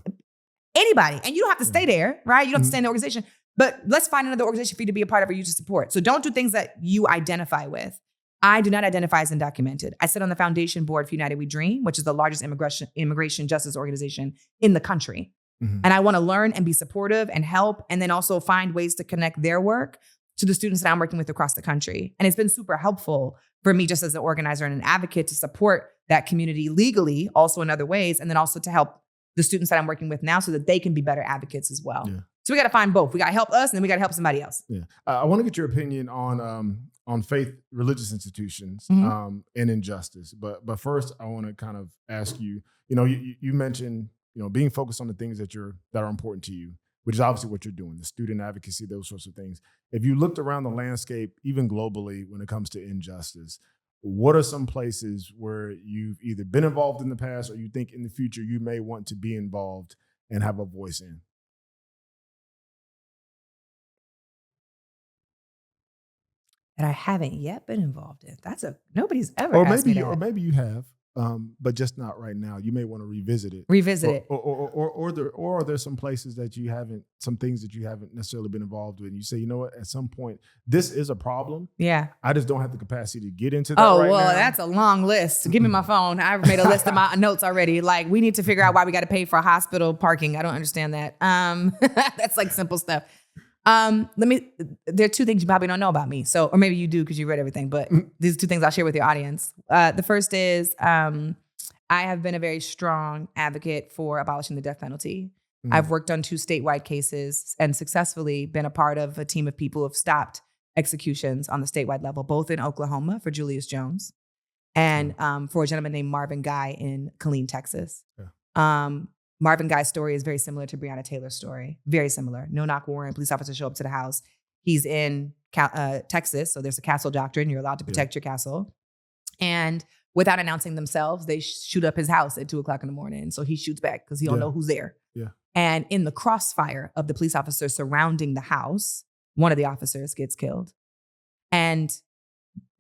[SPEAKER 2] Anybody. And you don't have to stay there, right? You don't have to stay in the organization. But let's find another organization for you to be a part of or you to support. So don't do things that you identify with. I do not identify as undocumented. I sit on the foundation board for United We Dream, which is the largest immigration justice organization in the country. Mm-hmm. And I want to learn and be supportive and help, and then also find ways to connect their work to the students that I'm working with across the country. And it's been super helpful for me just as an organizer and an advocate to support that community legally, also in other ways, and then also to help the students that I'm working with now so that they can be better advocates as well. Yeah. So we got to find both. We got to help us, and then we got to help somebody else.
[SPEAKER 1] Yeah, I want to get your opinion on faith, religious institutions, and injustice. But first, I want to kind of ask you. You mentioned being focused on the things that are important to you, which is obviously what you're doing, the student advocacy, those sorts of things. If you looked around the landscape, even globally, when it comes to injustice, what are some places where you've either been involved in the past or you think in the future you may want to be involved and have a voice in?
[SPEAKER 2] That I haven't yet been involved in. Nobody's ever asked me that.
[SPEAKER 1] Or maybe you have, but just not right now. You may want to revisit it. Or are there some places that you haven't, some things that you haven't necessarily been involved with? And you say, you know what, at some point, this is a problem.
[SPEAKER 2] Yeah.
[SPEAKER 1] I just don't have the capacity to get into that right now.
[SPEAKER 2] That's a long list. Give me my phone. I've made a list of my notes already. Like, we need to figure out why we got to pay for hospital parking. I don't understand that. That's like simple stuff. There are two things you probably don't know about me. Or maybe you do because you read everything, but these are two things I'll share with your audience. The first is, I have been a very strong advocate for abolishing the death penalty. Mm-hmm. I've worked on 2 statewide cases and successfully been a part of a team of people who have stopped executions on the statewide level, both in Oklahoma for Julius Jones and, for a gentleman named Marvin Guy in Killeen, Texas. Yeah. Marvin Guy's story is very similar to Breonna Taylor's story. Very similar. No-knock warrant. Police officers show up to the house. He's in Texas, so there's a castle doctrine. You're allowed to protect your castle. And without announcing themselves, they shoot up his house at 2:00 in the morning. So he shoots back because he don't know who's there. Yeah. And in the crossfire of the police officers surrounding the house, one of the officers gets killed. And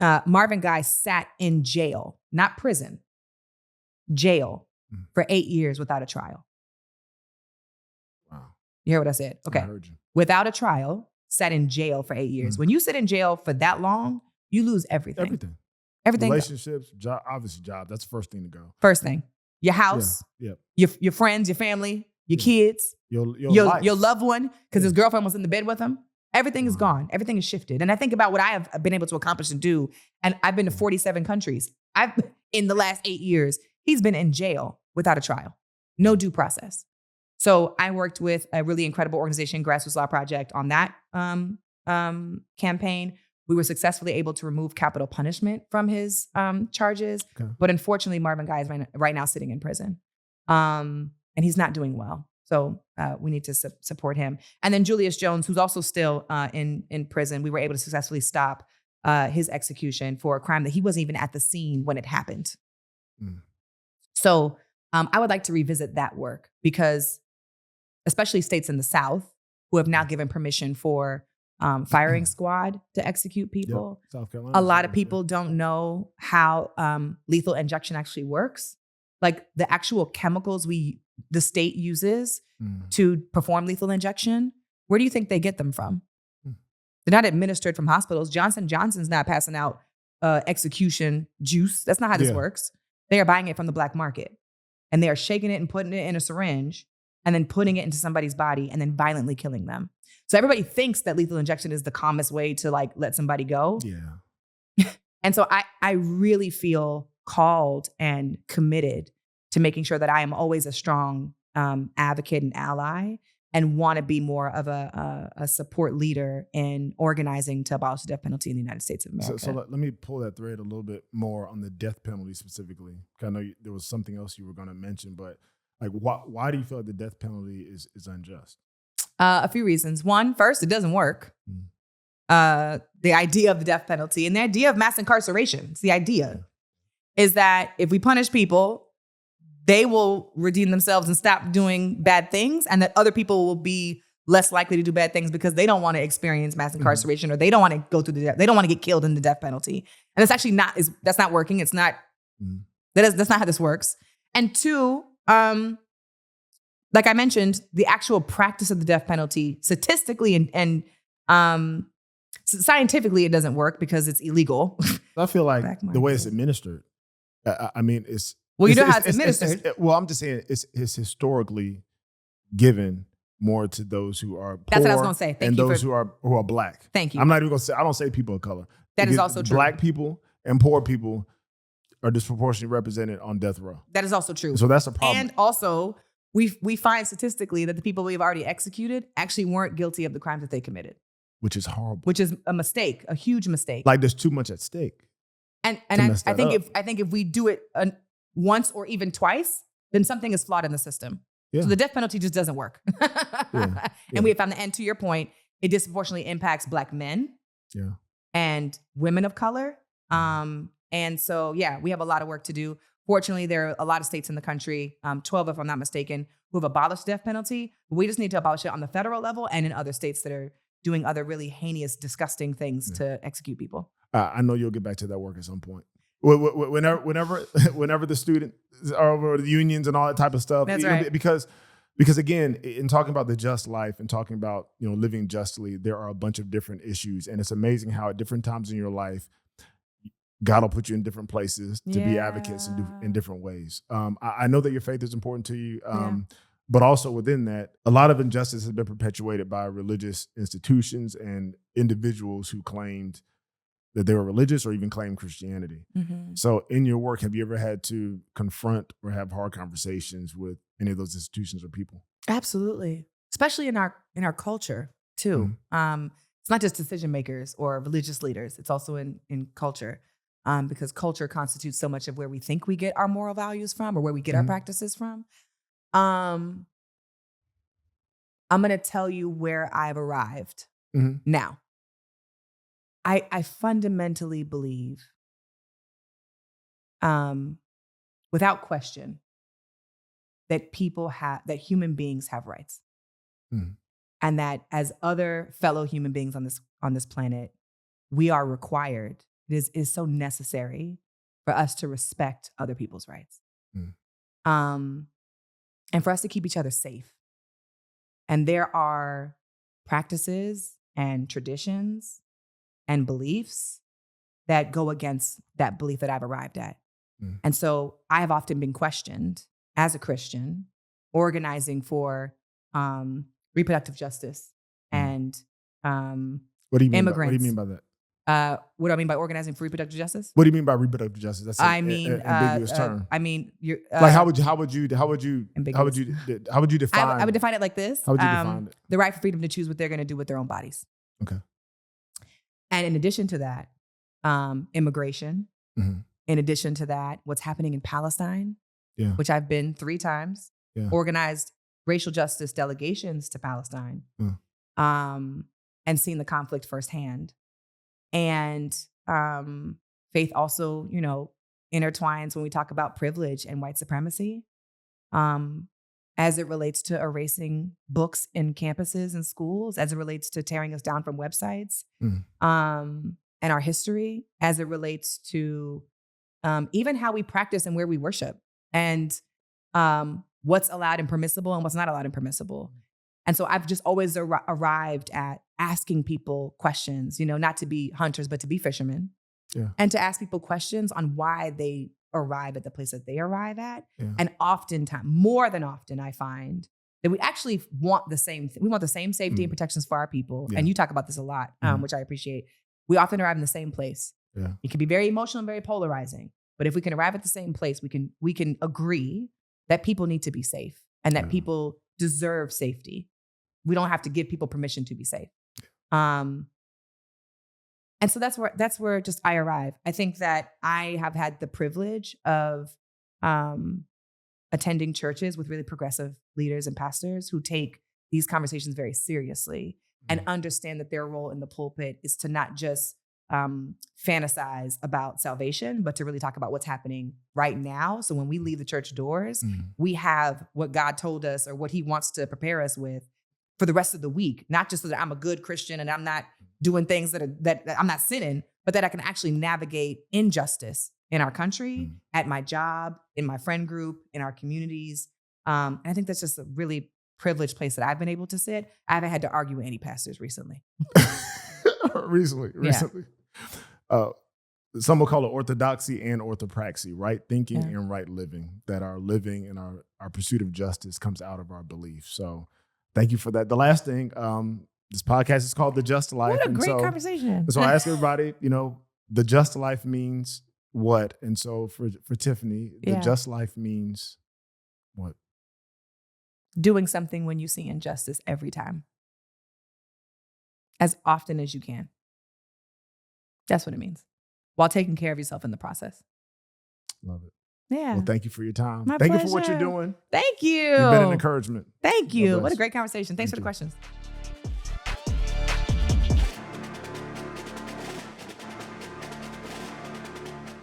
[SPEAKER 2] Marvin Guy sat in jail, not prison, jail for 8 years without a trial.
[SPEAKER 1] Wow.
[SPEAKER 2] You hear what I said? Okay.
[SPEAKER 1] I heard you.
[SPEAKER 2] Without a trial, sat in jail for 8 years. When you sit in jail for that long, you lose everything. Everything.
[SPEAKER 1] Relationships, job, obviously job. That's the first thing to go.
[SPEAKER 2] First thing. Your house, your friends, your family, your kids, your loved one, because his girlfriend was in the bed with him. Everything is gone. Everything is shifted. And I think about what I have been able to accomplish and do. And I've been to 47 countries. In the last 8 years, he's been in jail without a trial. No due process. So I worked with a really incredible organization, Grassroots Law Project, on that campaign. We were successfully able to remove capital punishment from his charges. Okay. But unfortunately, Marvin Guy is right now sitting in prison. And he's not doing well. So we need to support him. And then Julius Jones, who's also still in prison, we were able to successfully stop his execution for a crime that he wasn't even at the scene when it happened. So I would like to revisit that work because especially states in the South who have now given permission for firing squad to execute people. Yep. South Carolina. A lot of people don't know how lethal injection actually works. Like the actual chemicals the state uses to perform lethal injection, where do you think they get them from? They're not administered from hospitals. Johnson & Johnson's not passing out execution juice. That's not how this works. They are buying it from the black market. And they are shaking it and putting it in a syringe and then putting it into somebody's body and then violently killing them. So everybody thinks that lethal injection is the calmest way to like let somebody go. Yeah. And so I really feel called and committed to making sure that I am always a strong advocate and ally and want to be more of a support leader in organizing to abolish the death penalty in the United States of America.
[SPEAKER 1] So let me pull that thread a little bit more on the death penalty specifically. I know there was something else you were going to mention, but like, why do you feel like the death penalty is unjust?
[SPEAKER 2] A few reasons. One, first, it doesn't work. The idea of the death penalty and the idea of mass incarceration, it's the idea, is that if we punish people, they will redeem themselves and stop doing bad things, and that other people will be less likely to do bad things because they don't want to experience mass incarceration, or they don't want to go through they don't want to get killed in the death penalty. And it's actually that's not working. It's not, that's not how this works. And two, like I mentioned, the actual practice of the death penalty, statistically and scientifically, it doesn't work because it's illegal.
[SPEAKER 1] I feel like the way it's administered, I mean,
[SPEAKER 2] you know how it's administered.
[SPEAKER 1] Well, I'm just saying it's historically given more to those who are poor.
[SPEAKER 2] That's what I was going to say.
[SPEAKER 1] And those who are black.
[SPEAKER 2] Thank you.
[SPEAKER 1] I'm not even going to say, I don't say people of color.
[SPEAKER 2] That is also true.
[SPEAKER 1] Black people and poor people are disproportionately represented on death row.
[SPEAKER 2] That is also true.
[SPEAKER 1] So that's a problem.
[SPEAKER 2] And also, we find statistically that the people we've already executed actually weren't guilty of the crimes that they committed.
[SPEAKER 1] Which is horrible.
[SPEAKER 2] Which is a mistake, a huge mistake.
[SPEAKER 1] Like there's too much at stake.
[SPEAKER 2] And I think if we do it once or even twice, then something is flawed in the system. Yeah. So the death penalty just doesn't work. And we have found and to your point, it disproportionately impacts Black men and women of color. And so, we have a lot of work to do. Fortunately, there are a lot of states in the country, 12 if I'm not mistaken, who have abolished the death penalty. We just need to abolish it on the federal level and in other states that are doing other really heinous, disgusting things to execute people. I
[SPEAKER 1] know you'll get back to that work at some point. Whenever the students are over the unions and all that type of stuff.
[SPEAKER 2] That's right.
[SPEAKER 1] Because again, in talking about the just life and talking about, living justly, there are a bunch of different issues. And it's amazing how at different times in your life, God will put you in different places to be advocates in different ways. I know that your faith is important to you. But also within that, a lot of injustice has been perpetuated by religious institutions and individuals who claimed that they were religious or even claimed Christianity. Mm-hmm. So in your work, have you ever had to confront or have hard conversations with any of those institutions or people?
[SPEAKER 2] Absolutely. Especially in our culture too. Mm-hmm. It's not just decision makers or religious leaders. It's also in culture. Because culture constitutes so much of where we think we get our moral values from or where we get our practices from. I'm going to tell you where I've arrived now. I fundamentally believe, without question, that human beings have rights, and that as other fellow human beings on this planet, we are required. It is so necessary for us to respect other people's rights, and for us to keep each other safe. And there are practices and traditions and beliefs that go against that belief that I've arrived at. And so I have often been questioned as a Christian, organizing for reproductive justice and
[SPEAKER 1] what do you mean
[SPEAKER 2] immigrants.
[SPEAKER 1] What do you mean by that?
[SPEAKER 2] What do I mean by organizing for reproductive justice?
[SPEAKER 1] What do you mean by reproductive justice? That's an ambiguous term.
[SPEAKER 2] You're
[SPEAKER 1] like how would you define?
[SPEAKER 2] I would define it like this.
[SPEAKER 1] How would you define it?
[SPEAKER 2] The right for freedom to choose what they're going to do with their own bodies.
[SPEAKER 1] Okay.
[SPEAKER 2] And in addition to that, immigration. Mm-hmm. In addition to that, what's happening in Palestine, which I've been 3 times, organized racial justice delegations to Palestine, and seen the conflict firsthand. And faith also, intertwines when we talk about privilege and white supremacy, as it relates to erasing books in campuses and schools, as it relates to tearing us down from websites, and our history, as it relates to even how we practice and where we worship, and what's allowed and permissible and what's not allowed and permissible. And so I've just always arrived at asking people questions, not to be hunters, but to be fishermen. Yeah. And to ask people questions on why they arrive at the place that they arrive at. Yeah. And oftentimes, more than often, I find that we actually want the same thing. We want the same safety and protections for our people. Yeah. And you talk about this a lot, which I appreciate. We often arrive in the same place. Yeah. It can be very emotional and very polarizing. But if we can arrive at the same place, we can agree that people need to be safe and that people deserve safety. We don't have to give people permission to be safe. And so that's where just I arrive. I think that I have had the privilege of attending churches with really progressive leaders and pastors who take these conversations very seriously and understand that their role in the pulpit is to not just fantasize about salvation, but to really talk about what's happening right now. So when we leave the church doors, we have what God told us or what he wants to prepare us with for the rest of the week, not just so that I'm a good Christian and I'm not doing things that I'm not sinning, but that I can actually navigate injustice in our country, at my job, in my friend group, in our communities. And I think that's just a really privileged place that I've been able to sit. I haven't had to argue with any pastors recently.
[SPEAKER 1] recently. Some will call it orthodoxy and orthopraxy, right thinking and right living, that our living and our pursuit of justice comes out of our belief. So thank you for that. The last thing, this podcast is called The Just Life.
[SPEAKER 2] What a great conversation.
[SPEAKER 1] So I ask everybody, the just life means what? And so for Tiffany, the just life means what?
[SPEAKER 2] Doing something when you see injustice every time. As often as you can. That's what it means. While taking care of yourself in the process.
[SPEAKER 1] Love it.
[SPEAKER 2] Yeah.
[SPEAKER 1] Well, thank you for your time.
[SPEAKER 2] My
[SPEAKER 1] thank
[SPEAKER 2] pleasure.
[SPEAKER 1] you for what you're doing.
[SPEAKER 2] Thank you.
[SPEAKER 1] You've been an encouragement.
[SPEAKER 2] Thank you. What a great conversation. Thanks for the questions.